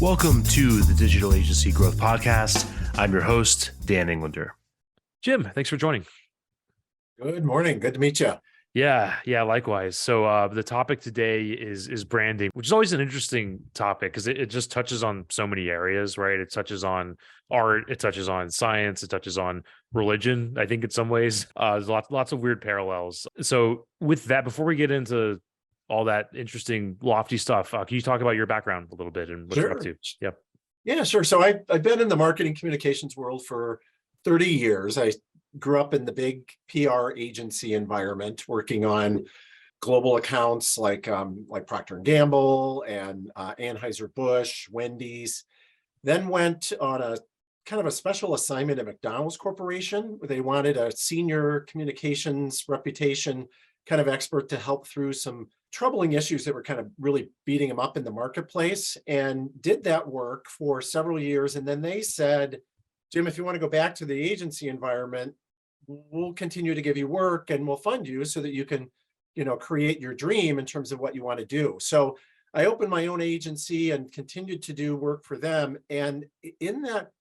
Welcome to the Digital Agency Growth Podcast. I'm your host, Dan Englander. Jim, thanks for joining. Good morning. Good to meet you. Yeah, likewise. So the topic today is branding, which is always an interesting topic because it just touches on so many areas, right? It touches on art, it touches on science, it touches on religion, I think in some ways. There's lots of weird parallels. So with that, before we get into all that interesting, lofty stuff, can you talk about your background a little bit and what you're up to? Yep. Yeah, sure. So I've been in the marketing communications world for 30 years. I grew up in the big PR agency environment, working on global accounts like Procter and Gamble and Anheuser-Busch, Wendy's. Then went on a kind of a special assignment at McDonald's Corporation, where they wanted a senior communications reputation kind of expert to help through some troubling issues that were kind of really beating them up in the marketplace, and did that work for several years. And then they said, Jim, if you want to go back to the agency environment, we'll continue to give you work and we'll fund you so that you can, create your dream in terms of what you want to do. So I opened my own agency and continued to do work for them. And in that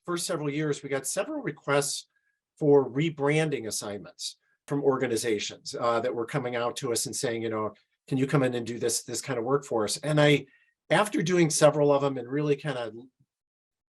first several years, we got several requests for rebranding assignments from organizations that were coming out to us and saying, can you come in and do this kind of work for us? And after doing several of them and really kind of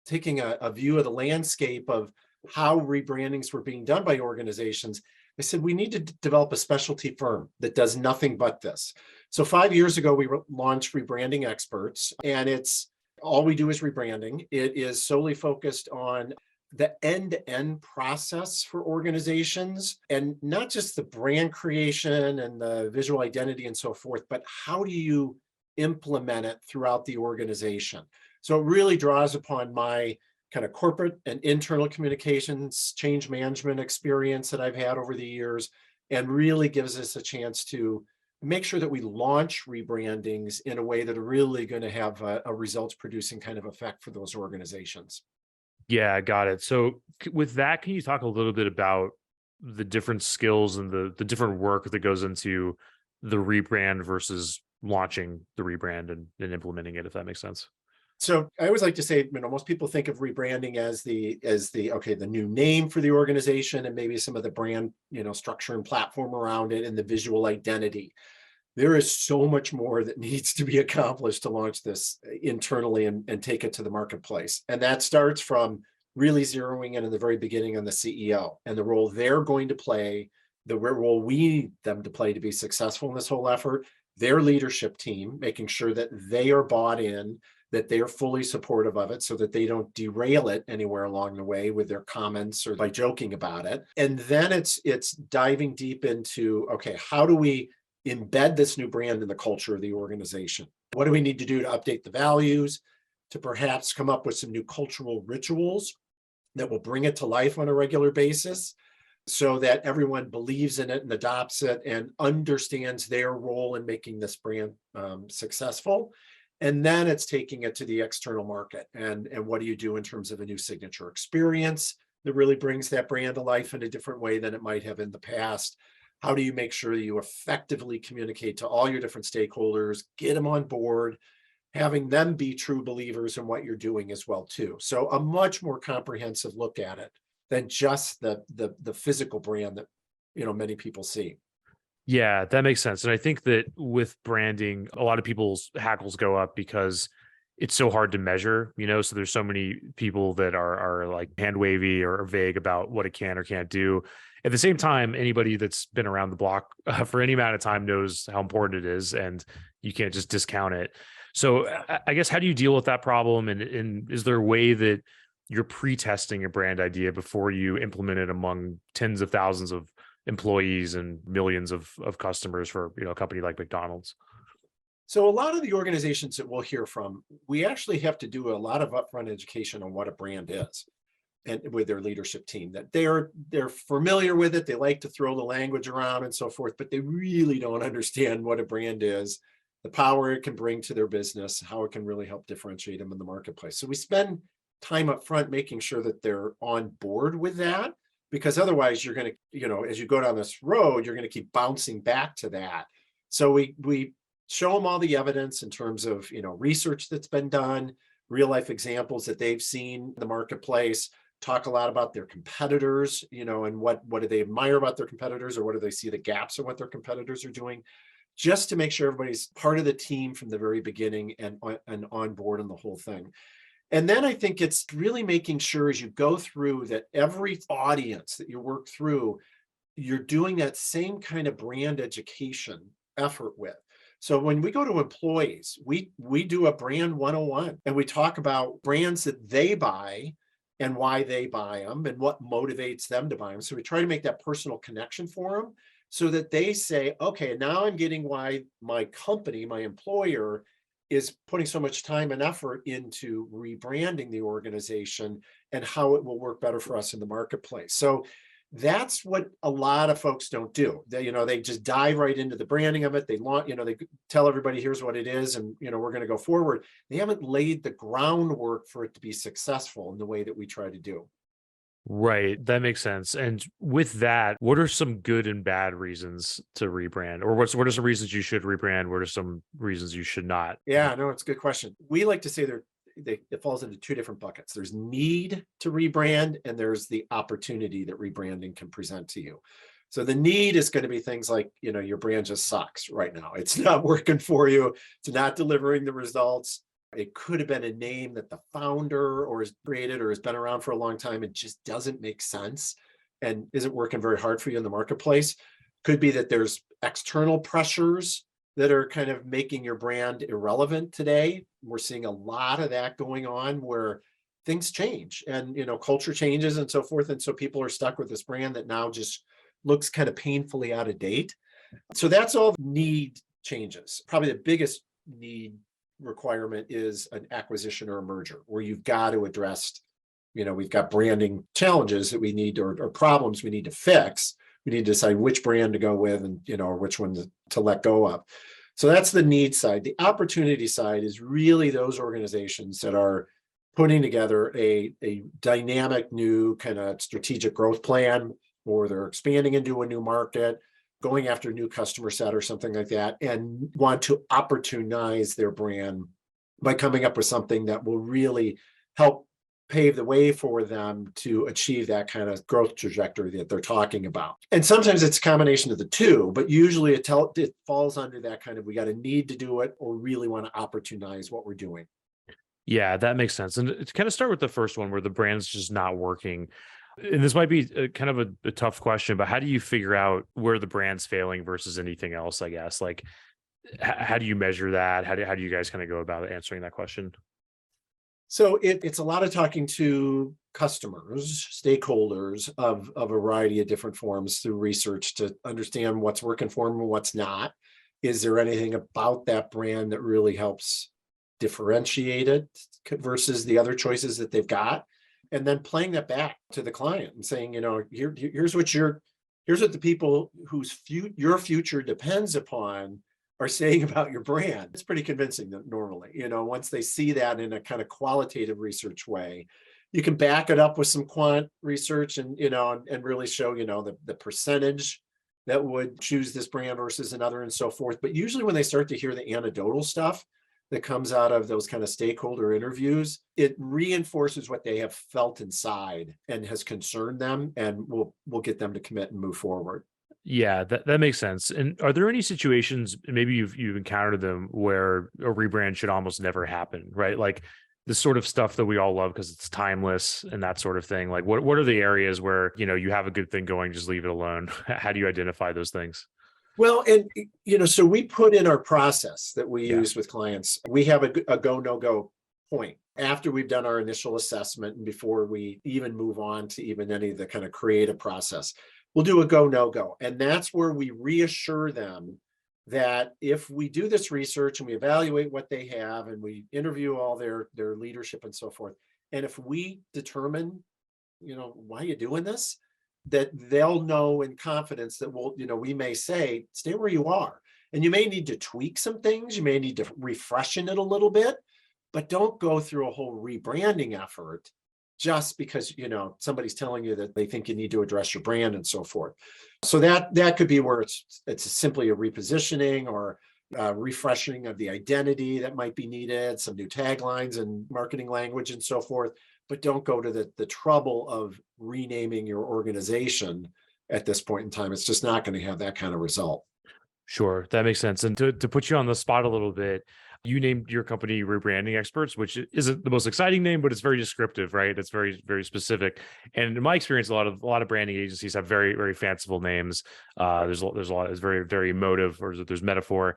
taking a view of the landscape of how rebrandings were being done by organizations, I said, we need to develop a specialty firm that does nothing but this. So 5 years ago, we launched Rebranding Experts, and it's all we do is rebranding. It is solely focused on the end-to-end process for organizations, and not just the brand creation and the visual identity and so forth, but how do you implement it throughout the organization? So it really draws upon my kind of corporate and internal communications, change management experience that I've had over the years, and really gives us a chance to make sure that we launch rebrandings in a way that are really going to have a results producing kind of effect for those organizations. Yeah, got it. So with that, can you talk a little bit about the different skills and the different work that goes into the rebrand versus launching the rebrand and implementing it, if that makes sense? So I always like to say, most people think of rebranding as the new name for the organization and maybe some of the brand, structure and platform around it and the visual identity. There is so much more that needs to be accomplished to launch this internally and take it to the marketplace. And that starts from really zeroing in the very beginning on the CEO and the role they're going to play, the role we need them to play to be successful in this whole effort, their leadership team, making sure that they are bought in, that they're fully supportive of it so that they don't derail it anywhere along the way with their comments or by joking about it. And then it's diving deep into, okay, how do we embed this new brand in the culture of the organization? What do we need to do to update the values, to perhaps come up with some new cultural rituals that will bring it to life on a regular basis so that everyone believes in it and adopts it and understands their role in making this brand successful? And then it's taking it to the external market. And what do you do in terms of a new signature experience that really brings that brand to life in a different way than it might have in the past? How do you make sure you effectively communicate to all your different stakeholders, get them on board, having them be true believers in what you're doing as well, too? So a much more comprehensive look at it than just the physical brand that, many people see. Yeah, that makes sense. And I think that with branding, a lot of people's hackles go up because it's so hard to measure, so there's so many people that are like hand wavy or vague about what it can or can't do. At the same time, anybody that's been around the block for any amount of time knows how important it is, and you can't just discount it. So I guess, how do you deal with that problem? And is there a way that you're pre-testing a brand idea before you implement it among tens of thousands of employees and millions of customers for a company like McDonald's? So a lot of the organizations that we'll hear from, we actually have to do a lot of upfront education on what a brand is, and with their leadership team, that they're familiar with it. They like to throw the language around and so forth, but they really don't understand what a brand is, the power it can bring to their business, how it can really help differentiate them in the marketplace. So we spend time up front making sure that they're on board with that, because otherwise you're going to, as you go down this road, you're going to keep bouncing back to that. So we show them all the evidence in terms of, research that's been done. real life examples that they've seen in the marketplace, talk a lot about their competitors, and what do they admire about their competitors, or what do they see the gaps in what their competitors are doing, just to make sure everybody's part of the team from the very beginning and on board on the whole thing. And then I think it's really making sure as you go through that every audience that you work through, you're doing that same kind of brand education effort with. So when we go to employees, we do a brand 101, and we talk about brands that they buy and why they buy them and what motivates them to buy them. So we try to make that personal connection for them so that they say, okay, now I'm getting why my company, my employer, is putting so much time and effort into rebranding the organization and how it will work better for us in the marketplace. So that's what a lot of folks don't do. They just dive right into the branding of it. They tell everybody, here's what it is, and we're going to go forward. They haven't laid the groundwork for it to be successful in the way that we try to do. Right. That makes sense. And with that, what are some good and bad reasons to rebrand? Or what are some reasons you should rebrand? What are some reasons you should not? Yeah, no, it's a good question. We like to say it falls into two different buckets. There's need to rebrand, and there's the opportunity that rebranding can present to you. So the need is going to be things like, your brand just sucks right now. It's not working for you. It's not delivering the results. It could have been a name that the founder or has created or has been around for a long time. It just doesn't make sense and isn't working very hard for you in the marketplace. Could be that there's external pressures that are kind of making your brand irrelevant today. We're seeing a lot of that going on where things change and, culture changes and so forth. And so people are stuck with this brand that now just looks kind of painfully out of date. So that's all need changes. Probably the biggest need requirement is an acquisition or a merger where you've got to address, we've got branding challenges that we need or problems we need to fix. We need to decide which brand to go with and, or which one to let go of. So that's the need side. The opportunity side is really those organizations that are putting together a dynamic new kind of strategic growth plan, or they're expanding into a new market, going after a new customer set or something like that, and want to opportunize their brand by coming up with something that will really help pave the way for them to achieve that kind of growth trajectory that they're talking about. And sometimes it's a combination of the two, but usually it falls under that kind of, we got a need to do it or really want to opportunize what we're doing. Yeah, that makes sense. And to kind of start with the first one where the brand's just not working. And this might be kind of a tough question, but how do you figure out where the brand's failing versus anything else, I guess? Like, how do you measure that? How do you guys kind of go about answering that question? So it's a lot of talking to customers, stakeholders of a variety of different forms through research to understand what's working for them and what's not. Is there anything about that brand that really helps differentiate it versus the other choices that they've got? And then playing that back to the client and saying, here's what the people your future depends upon are saying about your brand. It's pretty convincing that normally, once they see that in a kind of qualitative research way, you can back it up with some quant research and, and really show, the percentage that would choose this brand versus another and so forth. But usually when they start to hear the anecdotal stuff that comes out of those kind of stakeholder interviews, it reinforces what they have felt inside and has concerned them, and will get them to commit and move forward. Yeah, that makes sense. And are there any situations, maybe you've encountered them, where a rebrand should almost never happen, right? Like the sort of stuff that we all love because it's timeless and that sort of thing. Like what are the areas where, you have a good thing going, just leave it alone? How do you identify those things? Well, and, so we put in our process that we use with clients. We have a go, no go point after we've done our initial assessment and before we even move on to even any of the kind of creative process. We'll do a go, no go. And that's where we reassure them that if we do this research and we evaluate what they have and we interview all their leadership and so forth, and if we determine, why are you doing this, that they'll know in confidence that we may say, stay where you are. And you may need to tweak some things. You may need to refreshen it a little bit, but don't go through a whole rebranding effort just because, somebody's telling you that they think you need to address your brand and so forth. So that could be where it's simply a repositioning or refreshing of the identity that might be needed, some new taglines and marketing language and so forth, but don't go to the trouble of renaming your organization at this point in time. It's just not going to have that kind of result. Sure, that makes sense. And to put you on the spot a little bit, you named your company Rebranding Experts, which isn't the most exciting name, but it's very descriptive, right? It's very, very specific. And in my experience, a lot of branding agencies have very, very fanciful names. There's a lot. It's very, very emotive, or there's metaphor.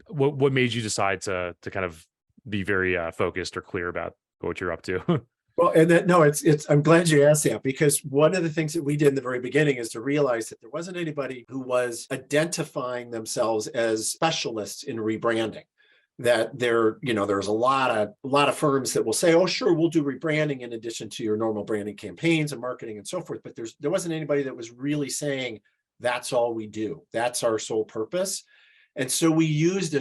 What made you decide to kind of be very focused or clear about what you're up to? Well, and that, no, I'm glad you asked that, because one of the things that we did in the very beginning is to realize that there wasn't anybody who was identifying themselves as specialists in rebranding. That there's a lot of firms that will say, oh, sure, we'll do rebranding in addition to your normal branding campaigns and marketing and so forth. But there wasn't anybody that was really saying that's all we do. That's our sole purpose. And so we used a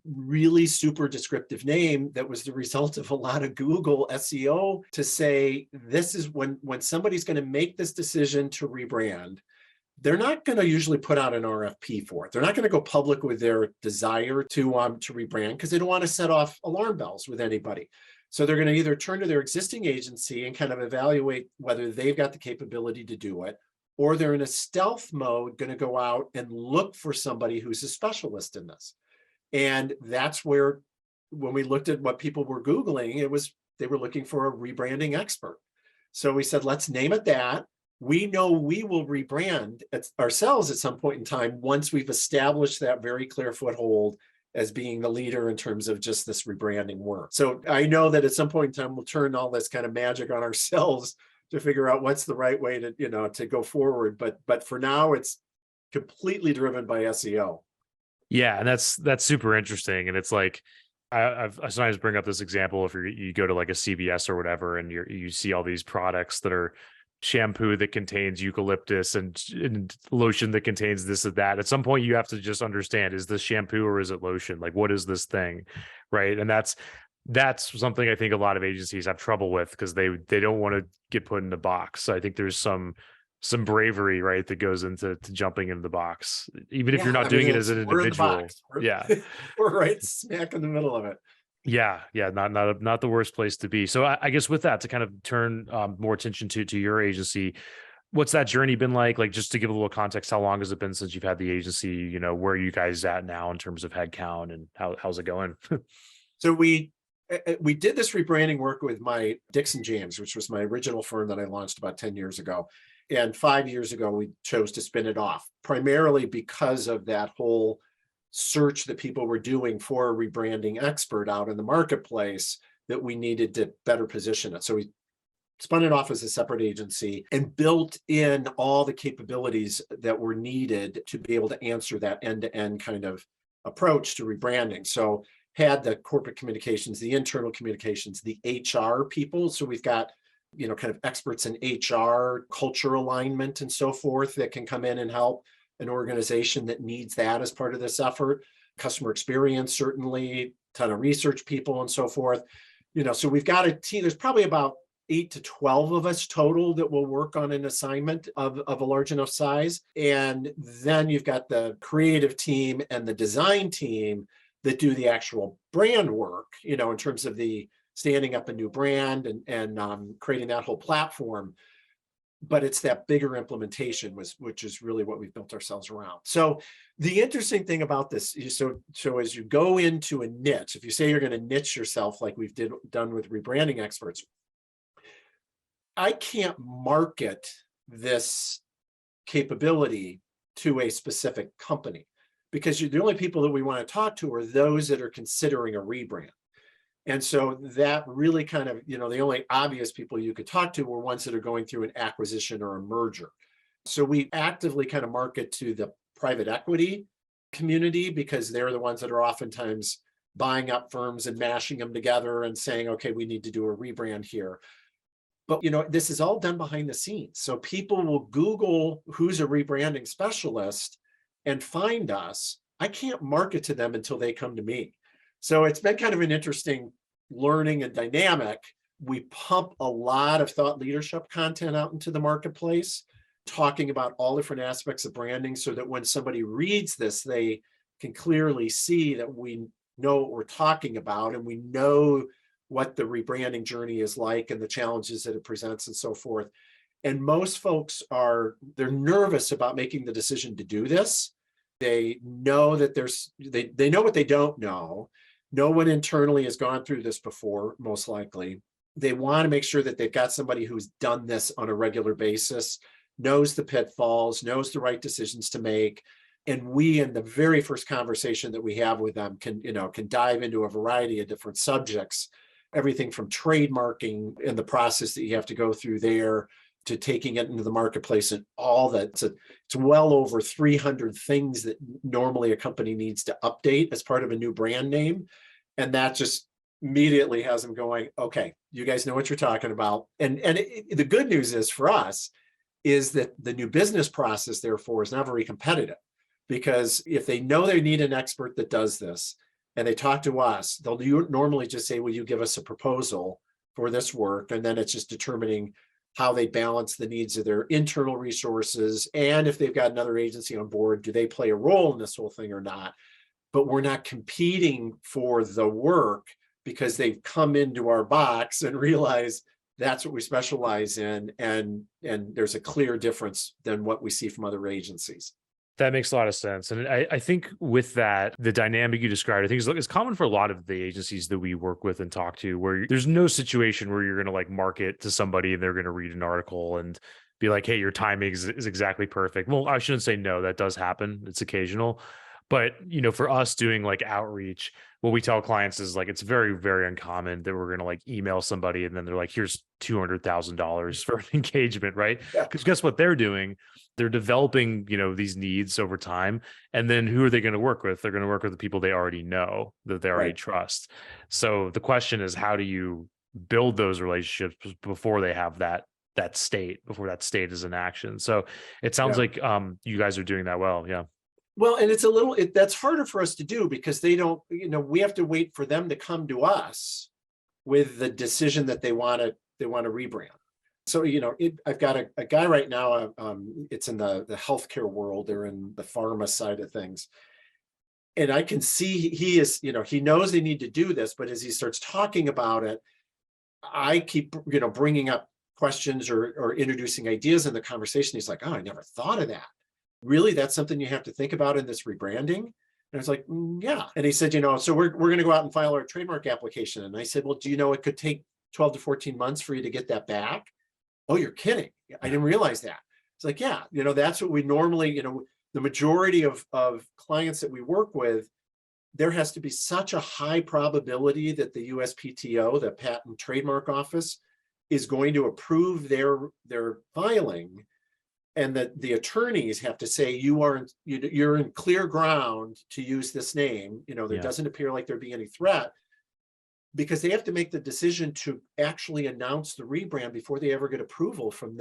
really super descriptive name that was the result of a lot of Google SEO to say, this is when somebody's going to make this decision to rebrand, they're not going to usually put out an RFP for it. They're not going to go public with their desire to rebrand, because they don't want to set off alarm bells with anybody. So they're going to either turn to their existing agency and kind of evaluate whether they've got the capability to do it, or they're in a stealth mode, going to go out and look for somebody who's a specialist in this. And that's where, when we looked at what people were Googling, they were looking for a rebranding expert. So we said, let's name it that. We know we will rebrand ourselves at some point in time once we've established that very clear foothold as being the leader in terms of just this rebranding work. So I know that at some point in time, we'll turn all this kind of magic on ourselves to figure out what's the right way to go forward. But for now, it's completely driven by SEO. Yeah, and that's super interesting. And it's like, I sometimes bring up this example if you go to like a CVS or whatever, and you see all these products that are shampoo that contains eucalyptus and lotion that contains this or that. At some point, you have to just understand, is this shampoo or is it lotion? Like, what is this thing, right? And that's something I think a lot of agencies have trouble with, because they don't want to get put in a box. So I think there's some bravery, right, that goes into jumping into the box, even if you're not doing it as an individual. Yeah, we're right smack in the middle of it. Yeah, not the worst place to be. So I guess with that, to kind of turn more attention to your agency, what's that journey been like? Like, just to give a little context, how long has it been since you've had the agency? Where are you guys at now in terms of headcount, and how's it going? So we did this rebranding work with my Dixon James, which was my original firm that I launched about 10 years ago. And 5 years ago, we chose to spin it off, primarily because of that whole search that people were doing for a rebranding expert out in the marketplace, that we needed to better position it. So we spun it off as a separate agency and built in all the capabilities that were needed to be able to answer that end-to-end kind of approach to rebranding. So had the corporate communications, the internal communications, the HR people. So we've got kind of experts in HR, culture alignment, and so forth, that can come in and help an organization that needs that as part of this effort. Customer experience, certainly, ton of research people and so forth. So we've got a team. There's probably about 8 to 12 of us total that will work on an assignment of a large enough size. And then you've got the creative team and the design team that do the actual brand work, in terms of the standing up a new brand and creating that whole platform. But it's that bigger implementation, which is really what we've built ourselves around. So the interesting thing about this is, so as you go into a niche, if you say you're going to niche yourself like we've done with rebranding experts, I can't market this capability to a specific company, because the only people that we want to talk to are those that are considering a rebrand. And so that really kind of, the only obvious people you could talk to were ones that are going through an acquisition or a merger. So we actively kind of market to the private equity community, because they're the ones that are oftentimes buying up firms and mashing them together and saying, okay, we need to do a rebrand here. But, this is all done behind the scenes. So people will Google who's a rebranding specialist and find us. I can't market to them until they come to me. So it's been kind of an interesting learning and dynamic. We pump a lot of thought leadership content out into the marketplace, talking about all different aspects of branding, so that when somebody reads this, they can clearly see that we know what we're talking about, and we know what the rebranding journey is like and the challenges that it presents and so forth. And most folks they're nervous about making the decision to do this. They know that they know what they don't know. No one internally has gone through this before, most likely. They want to make sure that they've got somebody who's done this on a regular basis, knows the pitfalls, knows the right decisions to make. And we, in the very first conversation that we have with them, can dive into a variety of different subjects, everything from trademarking and the process that you have to go through there, to taking it into the marketplace and all that. It's well over 300 things that normally a company needs to update as part of a new brand name. And that just immediately has them going, okay, you guys know what you're talking about. And the good news is for us is that the new business process, therefore, is not very competitive, because if they know they need an expert that does this and they talk to us, they'll normally just say, will you give us a proposal for this work? And then it's just determining how they balance the needs of their internal resources. And if they've got another agency on board, do they play a role in this whole thing or not? But we're not competing for the work because they've come into our box and realize that's what we specialize in. And there's a clear difference than what we see from other agencies. That makes a lot of sense. And I think with that, the dynamic you described, I think is common for a lot of the agencies that we work with and talk to, where there's no situation where you're going to like market to somebody and they're going to read an article and be like, hey, your timing is exactly perfect. Well, I shouldn't say no, that does happen. It's occasional. But, for us doing like outreach, what we tell clients is like, it's very, very uncommon that we're going to like email somebody and then they're like, here's $200,000 for an engagement, right? Yeah. Because guess what they're doing? They're developing, these needs over time. And then who are they going to work with? They're going to work with the people they already know, that they already Right. trust. So the question is, how do you build those relationships before they have that state, before that state is in action? So it sounds like you guys are doing that well. Yeah. Well, and it's that's harder for us to do because they don't, we have to wait for them to come to us with the decision that they want to rebrand. So, I've got a guy right now, it's in the healthcare world, they're in the pharma side of things. And I can see he is, he knows they need to do this, but as he starts talking about it, I keep, bringing up questions or introducing ideas in the conversation. He's like, oh, I never thought of that. Really, that's something you have to think about in this rebranding? And I was like, yeah. And he said, so we're going to go out and file our trademark application. And I said, well, do you know it could take 12 to 14 months for you to get that back? Oh, you're kidding. I didn't realize that. It's like, yeah, that's what we normally, the majority of clients that we work with, there has to be such a high probability that the USPTO, the Patent Trademark Office, is going to approve their filing. And that the attorneys have to say you're in clear ground to use this name. There doesn't appear like there'd be any threat, because they have to make the decision to actually announce the rebrand before they ever get approval from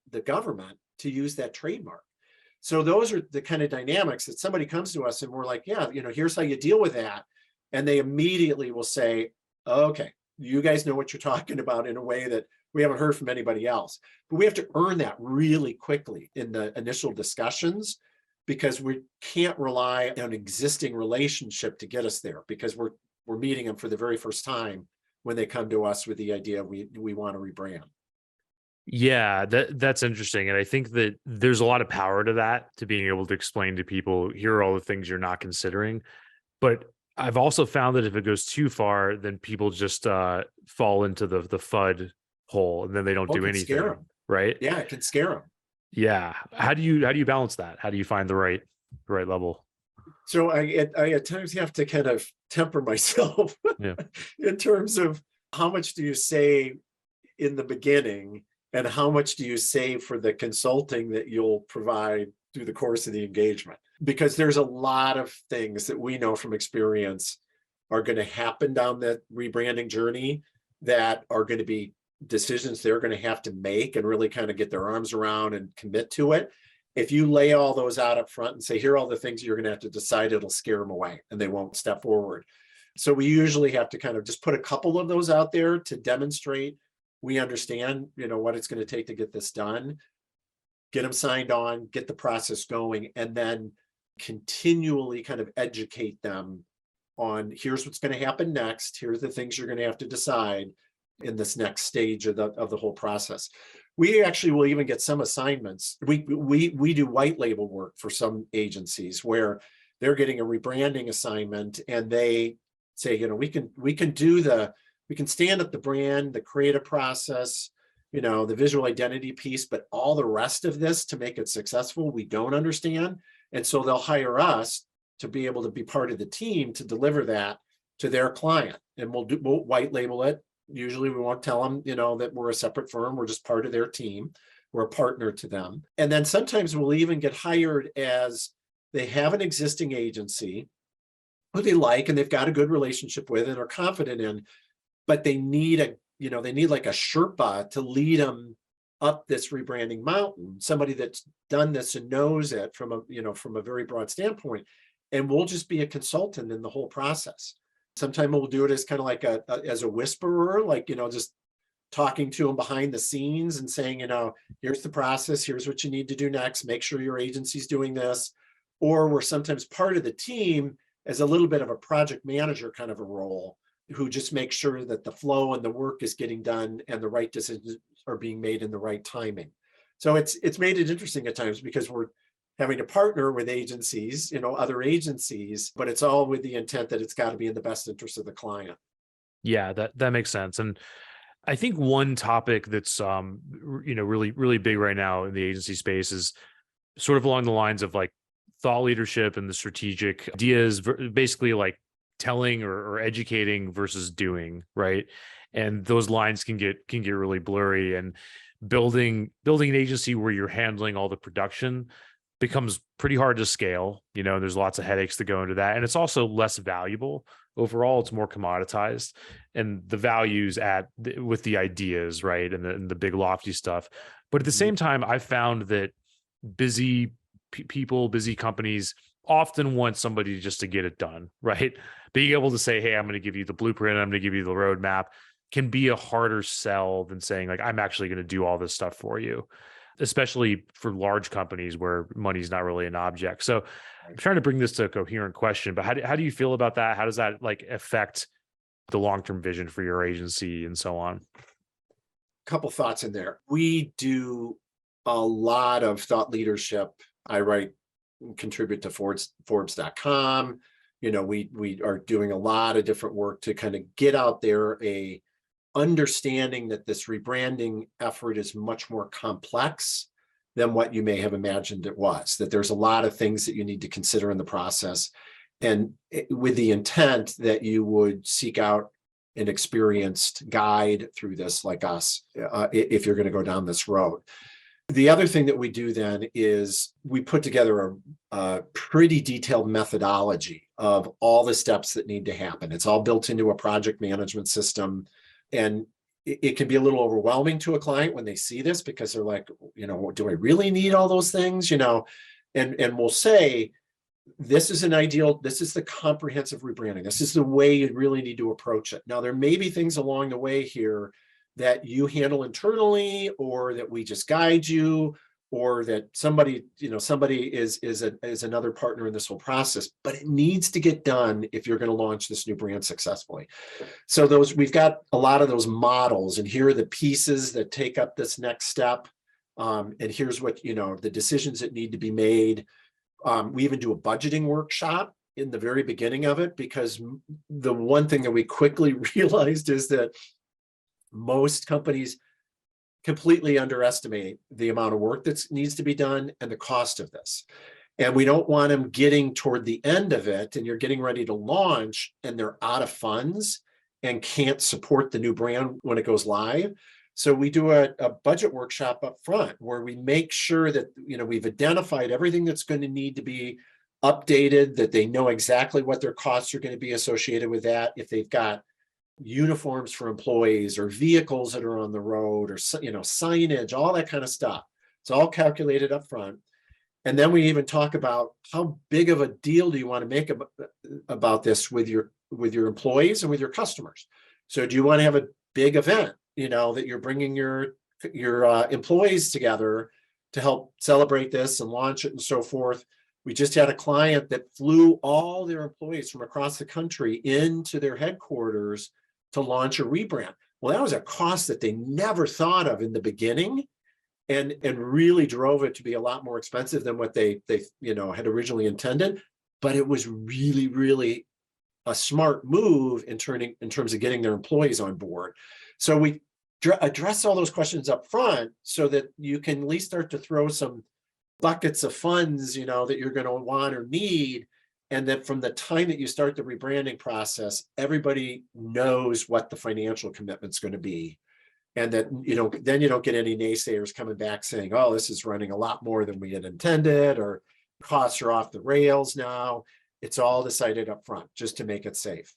the government to use that trademark. So those are the kind of dynamics that somebody comes to us and we're like, yeah, here's how you deal with that. And they immediately will say, okay, you guys know what you're talking about in a way that we haven't heard from anybody else. But we have to earn that really quickly in the initial discussions, because we can't rely on an existing relationship to get us there, because we're meeting them for the very first time when they come to us with the idea we want to rebrand. Yeah, that's interesting. And I think that there's a lot of power to that, to being able to explain to people, here are all the things you're not considering. But I've also found that if it goes too far, then people just fall into the FUD hole, and then they don't do anything. Right? Yeah, it can scare them. Yeah. How do you balance that? How do you find the right level? So I at times have to kind of temper myself in terms of how much do you say in the beginning and how much do you save for the consulting that you'll provide through the course of the engagement? Because there's a lot of things that we know from experience are going to happen down that rebranding journey that are going to be decisions they're going to have to make and really kind of get their arms around and commit to it. If you lay all those out up front and say, here are all the things you're going to have to decide, it'll scare them away and they won't step forward. So we usually have to kind of just put a couple of those out there to demonstrate we understand, what it's going to take to get this done, get them signed on, get the process going, and then continually kind of educate them on here's what's going to happen next. Here's the things you're going to have to decide in this next stage of the whole process. We actually will even get some assignments. We do white label work for some agencies where they're getting a rebranding assignment and they say, we can stand up the brand, the creative process, the visual identity piece, but all the rest of this to make it successful, we don't understand. And so they'll hire us to be able to be part of the team to deliver that to their client. And we'll white label it. Usually we won't tell them, that we're a separate firm. We're just part of their team. We're a partner to them. And then sometimes we'll even get hired as they have an existing agency who they like and they've got a good relationship with and are confident in, but they need like a Sherpa to lead them up this rebranding mountain, somebody that's done this and knows it from a very broad standpoint. And we'll just be a consultant in the whole process. Sometimes we'll do it as kind of like as a whisperer, like, just talking to them behind the scenes and saying, here's the process, here's what you need to do next, make sure your agency's doing this. Or we're sometimes part of the team as a little bit of a project manager kind of a role, who just makes sure that the flow and the work is getting done and the right decisions are being made in the right timing. So it's made it interesting at times because we're having to partner with agencies, other agencies, but it's all with the intent that it's got to be in the best interest of the client. Yeah, that makes sense. And I think one topic that's really, really big right now in the agency space is sort of along the lines of like thought leadership and the strategic ideas, basically like telling or educating versus doing, right? And those lines can get really blurry, and building an agency where you're handling all the production becomes pretty hard to scale. There's lots of headaches that go into that. And it's also less valuable. Overall, it's more commoditized, and the values with the ideas, right? And the big lofty stuff. But at the same time, I found that busy people, busy companies often want somebody just to get it done, right? Being able to say, hey, I'm going to give you the blueprint, I'm going to give you the roadmap, can be a harder sell than saying like, I'm actually going to do all this stuff for you, especially for large companies where money's not really an object. So I'm trying to bring this to a coherent question, but how do you feel about that? How does that like affect the long-term vision for your agency and so on? Couple thoughts in there. We do a lot of thought leadership. I contribute to Forbes.com. We are doing a lot of different work to kind of get out there a understanding that this rebranding effort is much more complex than what you may have imagined it was, that there's a lot of things that you need to consider in the process, and with the intent that you would seek out an experienced guide through this like us, if you're going to go down this road. The other thing that we do then is we put together a pretty detailed methodology of all the steps that need to happen. It's all built into a project management system. And it can be a little overwhelming to a client when they see this because they're like, do I really need all those things? And we'll say, this is the comprehensive rebranding. This is the way you really need to approach it. Now, there may be things along the way here that you handle internally, or that we just guide you, or that somebody is another partner in this whole process, but it needs to get done if you're going to launch this new brand successfully. So we've got a lot of those models, and here are the pieces that take up this next step. And here's what, the decisions that need to be made. We even do a budgeting workshop in the very beginning of it, because the one thing that we quickly realized is that most companies completely underestimate the amount of work that needs to be done and the cost of this. And we don't want them getting toward the end of it and you're getting ready to launch and they're out of funds and can't support the new brand when it goes live. So we do a budget workshop up front where we make sure that we've identified everything that's going to need to be updated, that they know exactly what their costs are going to be associated with that. If they've got uniforms for employees or vehicles that are on the road or signage, all that kind of stuff. It's all calculated up front. And then we even talk about how big of a deal do you want to make about this with your employees and with your customers. So do you want to have a big event, that you're bringing your employees together to help celebrate this and launch it and so forth? We just had a client that flew all their employees from across the country into their headquarters to launch a rebrand. Well, that was a cost that they never thought of in the beginning, and really drove it to be a lot more expensive than what they had originally intended. But it was really, really a smart move in terms of getting their employees on board. So we address all those questions up front so that you can at least start to throw some buckets of funds, that you're going to want or need. And that from the time that you start the rebranding process, everybody knows what the financial commitment's going to be. And that, then you don't get any naysayers coming back saying, oh, this is running a lot more than we had intended, or costs are off the rails now. It's all decided up front just to make it safe.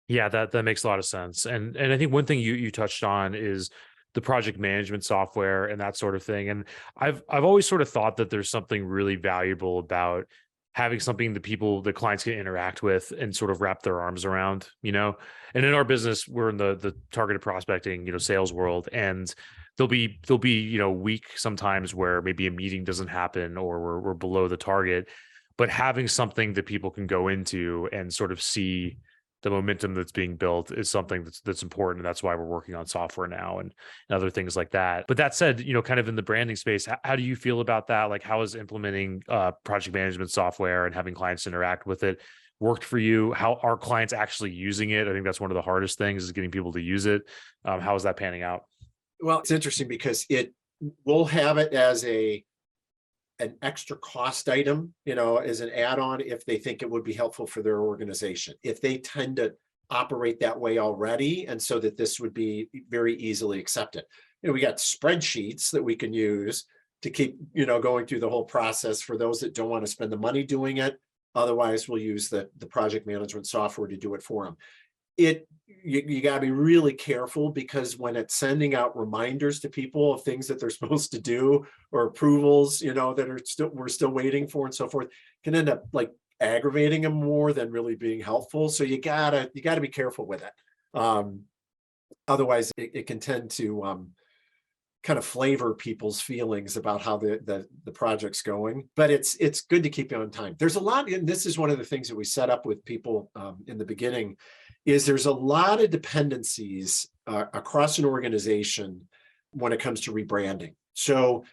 Yeah, that makes a lot of sense. And I think one thing you touched on is the project management software and that sort of thing. And I've always sort of thought that there's something really valuable about having something the clients can interact with and sort of wrap their arms around, And in our business, we're in the targeted prospecting, sales world, and there'll be week sometimes where maybe a meeting doesn't happen or we're below the target, but having something that people can go into and sort of see the momentum that's being built is something that's important. And that's why we're working on software now and other things like that. But that said, kind of in the branding space, how do you feel about that? Like, how is implementing project management software and having clients interact with it worked for you? How are clients actually using it? I think that's one of the hardest things, is getting people to use it. How is that panning out? Well, it's interesting because we'll have it as an extra cost item, as an add-on if they think it would be helpful for their organization. If they tend to operate that way already, and so that this would be very easily accepted. We got spreadsheets that we can use to keep, going through the whole process for those that don't want to spend the money doing it. Otherwise, we'll use the project management software to do it for them. You got to be really careful, because when it's sending out reminders to people of things that they're supposed to do, or approvals, that we're still waiting for and so forth, can end up like aggravating them more than really being helpful. So you gotta be careful with it. Otherwise, it can tend to kind of flavor people's feelings about how the project's going. But it's good to keep you on time. There's a lot, and this is one of the things that we set up with people in the beginning, is there's a lot of dependencies across an organization when it comes to rebranding. So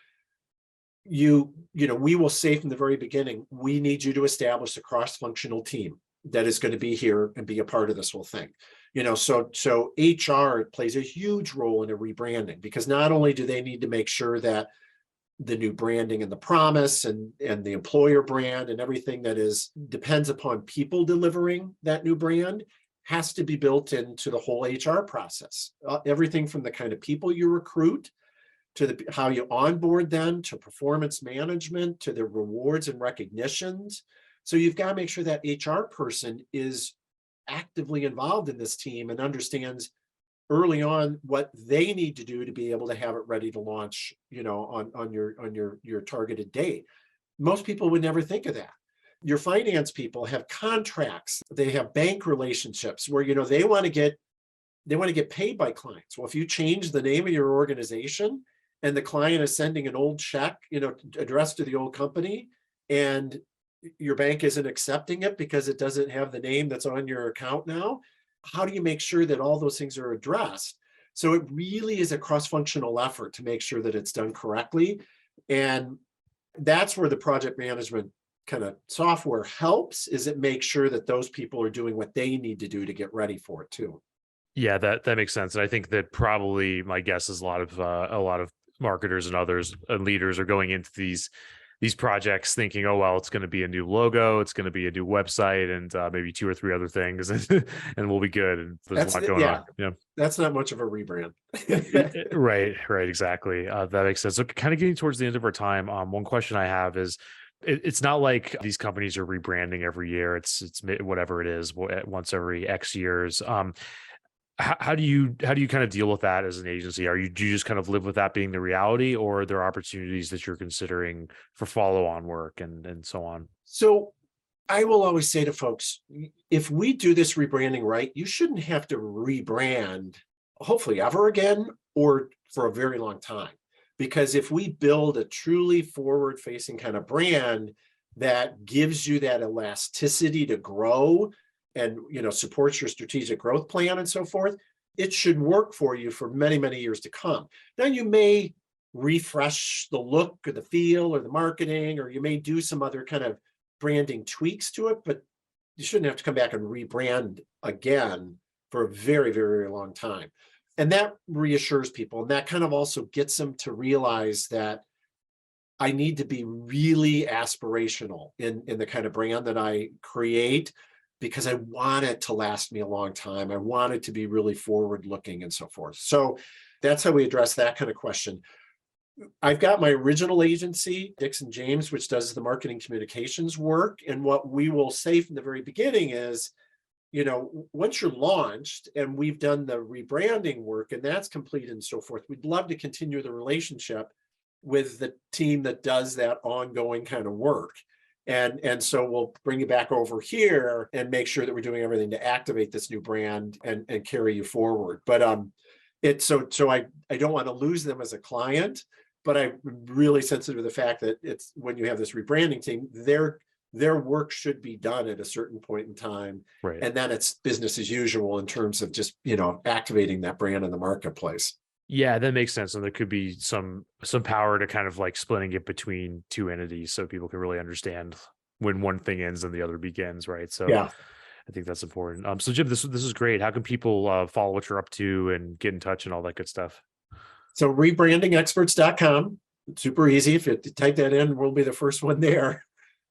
we will say from the very beginning, we need you to establish a cross-functional team that is going to be here and be a part of this whole thing. So HR plays a huge role in a rebranding, because not only do they need to make sure that the new branding and the promise and the employer brand and everything that depends upon people delivering that new brand has to be built into the whole HR process. Everything from the kind of people you recruit, to how you onboard them, to performance management, to their rewards and recognitions. So you've got to make sure that HR person is actively involved in this team and understands early on what they need to do to be able to have it ready to launch, on your targeted date. Most people would never think of that. Your finance people have contracts, they have bank relationships where, they want to get paid by clients. Well, if you change the name of your organization and the client is sending an old check, addressed to the old company, and your bank isn't accepting it because it doesn't have the name that's on your account now, how do you make sure that all those things are addressed? So it really is a cross-functional effort to make sure that it's done correctly. And that's where the project management kind of software helps, is it makes sure that those people are doing what they need to do to get ready for it too. Yeah, that makes sense. And I think that probably, my guess is a lot of marketers and others and leaders are going into these projects thinking, oh, well, it's going to be a new logo, it's going to be a new website, and maybe 2 or 3 other things, and we'll be good. And there's a lot going on. Yeah, that's not much of a rebrand. Right, exactly. That makes sense. So, kind of getting towards the end of our time, one question I have is, it's not like these companies are rebranding every year. It's whatever it is, once every X years. How do you kind of deal with that as an agency? Do you just kind of live with that being the reality, or are there opportunities that you're considering for follow-on work and so on? So I will always say to folks, if we do this rebranding right, you shouldn't have to rebrand, hopefully ever again, or for a very long time. Because if we build a truly forward-facing kind of brand, that gives you that elasticity to grow and, supports your strategic growth plan and so forth, it should work for you for many, many years to come. Now, you may refresh the look or the feel or the marketing, or you may do some other kind of branding tweaks to it, but you shouldn't have to come back and rebrand again for a very, very, very long time. And that reassures people. And that kind of also gets them to realize that I need to be really aspirational in the kind of brand that I create, because I want it to last me a long time. I want it to be really forward looking and so forth. So that's how we address that kind of question. I've got my original agency, Dixon James, which does the marketing communications work. And what we will say from the very beginning is, once you're launched and we've done the rebranding work and that's complete and so forth, we'd love to continue the relationship with the team that does that ongoing kind of work. And so we'll bring you back over here and make sure that we're doing everything to activate this new brand and carry you forward. But I don't want to lose them as a client, but I'm really sensitive to the fact that it's when you have this rebranding team, their work should be done at a certain point in time. Right. And then it's business as usual in terms of just, activating that brand in the marketplace. Yeah, that makes sense. And there could be some power to kind of like splitting it between two entities so people can really understand when one thing ends and the other begins, right? So yeah, I think that's important. So Jim, this is great. How can people follow what you're up to and get in touch and all that good stuff? So rebrandingexperts.com. It's super easy. If you type that in, we'll be the first one there.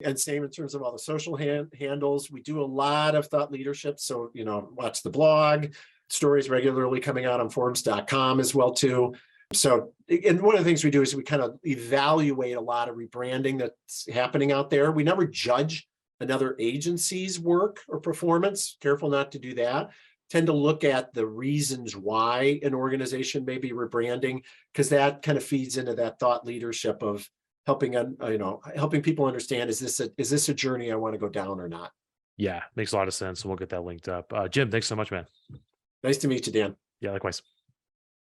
And same in terms of all the social handles. We do a lot of thought leadership. So, watch the blog, stories regularly coming out on Forbes.com as well too. So, and one of the things we do is we kind of evaluate a lot of rebranding that's happening out there. We never judge another agency's work or performance. Careful not to do that. Tend to look at the reasons why an organization may be rebranding, because that kind of feeds into that thought leadership of helping people understand, is this a journey I want to go down or not? Yeah, makes a lot of sense. And we'll get that linked up. Jim, thanks so much, man. Nice to meet you, Dan. Yeah, likewise.